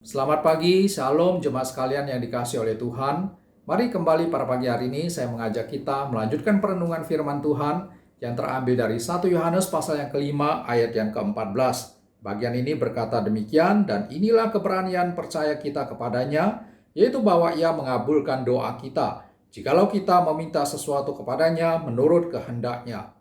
Selamat pagi, Shalom jemaat sekalian yang dikasihi oleh Tuhan. Mari kembali pada pagi hari ini saya mengajak kita melanjutkan perenungan firman Tuhan yang terambil dari 1 Yohanes pasal yang kelima ayat yang ke-14. Bagian ini berkata demikian, dan inilah keberanian percaya kita kepadanya, yaitu bahwa ia mengabulkan doa kita, jikalau kita meminta sesuatu kepadanya menurut kehendaknya.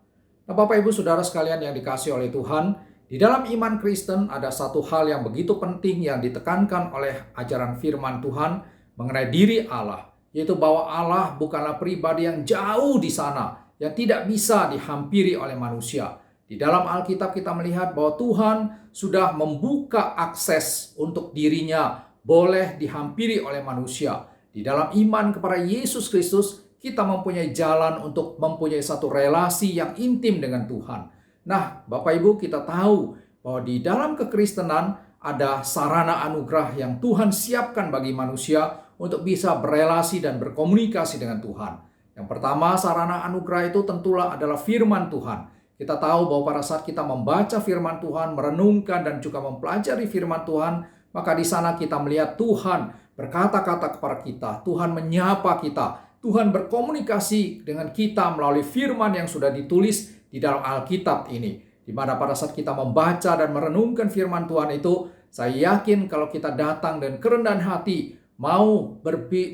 Nah, Bapak Ibu Saudara sekalian yang dikasihi oleh Tuhan, di dalam iman Kristen ada satu hal yang begitu penting yang ditekankan oleh ajaran firman Tuhan mengenai diri Allah, yaitu bahwa Allah bukanlah pribadi yang jauh di sana, yang tidak bisa dihampiri oleh manusia. Di dalam Alkitab kita melihat bahwa Tuhan sudah membuka akses untuk dirinya boleh dihampiri oleh manusia. Di dalam iman kepada Yesus Kristus, kita mempunyai jalan untuk mempunyai satu relasi yang intim dengan Tuhan. Nah, Bapak Ibu, kita tahu bahwa di dalam kekristenan ada sarana anugerah yang Tuhan siapkan bagi manusia untuk bisa berelasi dan berkomunikasi dengan Tuhan. Yang pertama, sarana anugerah itu tentulah adalah firman Tuhan. Kita tahu bahwa pada saat kita membaca firman Tuhan, merenungkan dan juga mempelajari firman Tuhan, maka di sana kita melihat Tuhan berkata-kata kepada kita, Tuhan menyapa kita, Tuhan berkomunikasi dengan kita melalui firman yang sudah ditulis di dalam Alkitab ini. Di mana pada saat kita membaca dan merenungkan firman Tuhan itu, saya yakin kalau kita datang dengan kerendahan hati, mau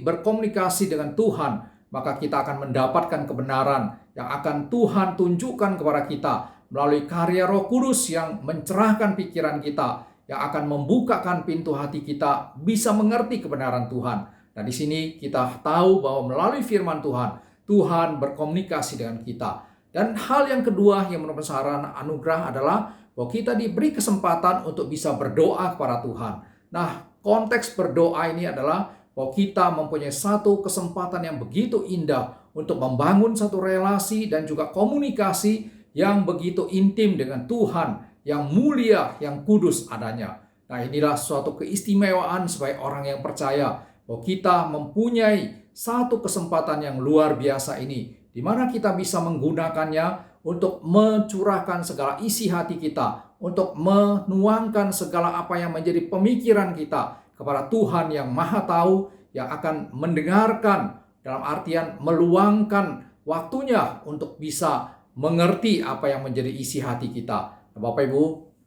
berkomunikasi dengan Tuhan, maka kita akan mendapatkan kebenaran yang akan Tuhan tunjukkan kepada kita melalui karya Roh Kudus yang mencerahkan pikiran kita, yang akan membukakan pintu hati kita bisa mengerti kebenaran Tuhan. Nah, di sini kita tahu bahwa melalui firman Tuhan, Tuhan berkomunikasi dengan kita. Dan hal yang kedua yang merupakan sarana anugerah adalah bahwa kita diberi kesempatan untuk bisa berdoa kepada Tuhan. Nah, konteks berdoa ini adalah bahwa kita mempunyai satu kesempatan yang begitu indah untuk membangun satu relasi dan juga komunikasi yang begitu intim dengan Tuhan, yang mulia, yang kudus adanya. Nah, inilah suatu keistimewaan sebagai orang yang percaya bahwa kita mempunyai satu kesempatan yang luar biasa ini, di mana kita bisa menggunakannya untuk mencurahkan segala isi hati kita, untuk menuangkan segala apa yang menjadi pemikiran kita kepada Tuhan yang Maha Tahu, yang akan mendengarkan, dalam artian meluangkan waktunya untuk bisa mengerti apa yang menjadi isi hati kita. Nah, Bapak Ibu,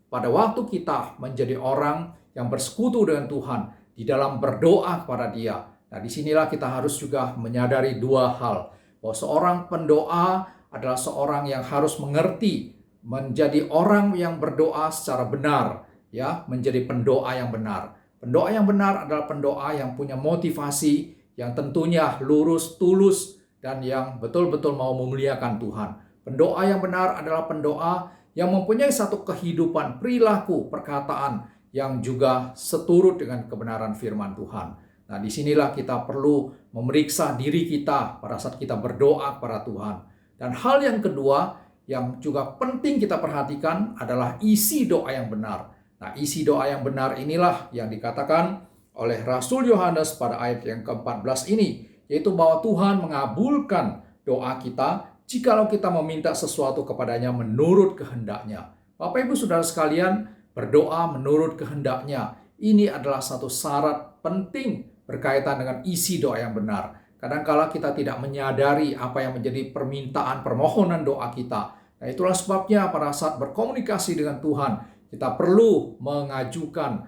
pada waktu kita menjadi orang yang bersekutu dengan Tuhan di dalam berdoa kepada Dia, nah disinilah kita harus juga menyadari dua hal, bahwa seorang pendoa adalah seorang yang harus mengerti, menjadi orang yang berdoa secara benar, ya, menjadi pendoa yang benar. Pendoa yang benar adalah pendoa yang punya motivasi, yang tentunya lurus, tulus, dan yang betul-betul mau memuliakan Tuhan. Pendoa yang benar adalah pendoa yang mempunyai satu kehidupan, perilaku, perkataan yang juga seturut dengan kebenaran firman Tuhan. Nah, disinilah kita perlu memeriksa diri kita pada saat kita berdoa kepada Tuhan. Dan hal yang kedua yang juga penting kita perhatikan adalah isi doa yang benar. Nah, isi doa yang benar inilah yang dikatakan oleh Rasul Yohanes pada ayat yang ke-14 ini, yaitu bahwa Tuhan mengabulkan doa kita jikalau kita meminta sesuatu kepadanya menurut kehendaknya. Bapak Ibu Saudara sekalian, berdoa menurut kehendaknya ini adalah satu syarat penting berkaitan dengan isi doa yang benar. Kadangkala kita tidak menyadari apa yang menjadi permintaan permohonan doa kita. Nah, itulah sebabnya pada saat berkomunikasi dengan Tuhan, kita perlu mengajukan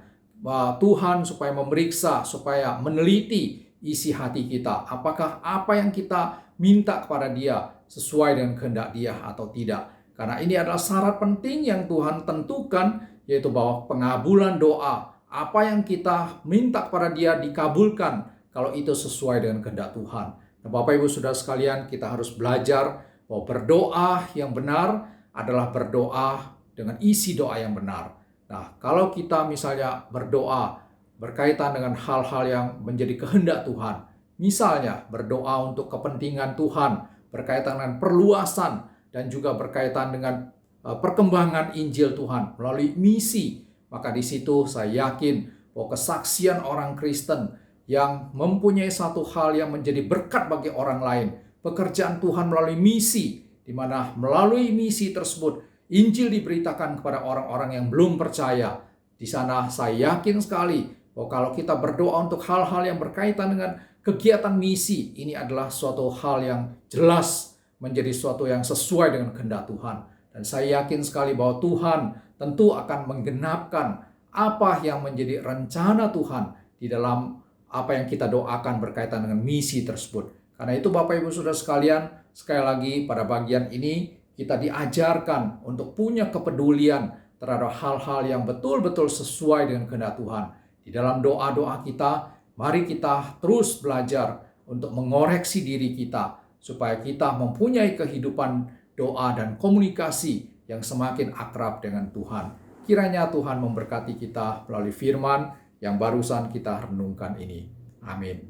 Tuhan supaya memeriksa, supaya meneliti isi hati kita. Apakah apa yang kita minta kepada Dia sesuai dengan kehendak Dia atau tidak. Karena ini adalah syarat penting yang Tuhan tentukan, yaitu bahwa pengabulan doa, apa yang kita minta kepada Dia dikabulkan kalau itu sesuai dengan kehendak Tuhan. Nah, Bapak Ibu Saudara sekalian, kita harus belajar bahwa berdoa yang benar adalah berdoa dengan isi doa yang benar. Nah, kalau kita misalnya berdoa berkaitan dengan hal-hal yang menjadi kehendak Tuhan, misalnya berdoa untuk kepentingan Tuhan, berkaitan dengan perluasan dan juga berkaitan dengan perkembangan Injil Tuhan melalui misi, maka di situ saya yakin bahwa kesaksian orang Kristen yang mempunyai satu hal yang menjadi berkat bagi orang lain, pekerjaan Tuhan melalui misi, di mana melalui misi tersebut Injil diberitakan kepada orang-orang yang belum percaya. Di sana saya yakin sekali bahwa kalau kita berdoa untuk hal-hal yang berkaitan dengan kegiatan misi, ini adalah suatu hal yang jelas menjadi suatu yang sesuai dengan kehendak Tuhan. Dan saya yakin sekali bahwa Tuhan tentu akan menggenapkan apa yang menjadi rencana Tuhan di dalam apa yang kita doakan berkaitan dengan misi tersebut. Karena itu Bapak Ibu Saudara sekalian, sekali lagi pada bagian ini kita diajarkan untuk punya kepedulian terhadap hal-hal yang betul-betul sesuai dengan kehendak Tuhan. Di dalam doa-doa kita, mari kita terus belajar untuk mengoreksi diri kita supaya kita mempunyai kehidupan doa dan komunikasi yang semakin akrab dengan Tuhan. Kiranya Tuhan memberkati kita melalui firman yang barusan kita renungkan ini. Amin.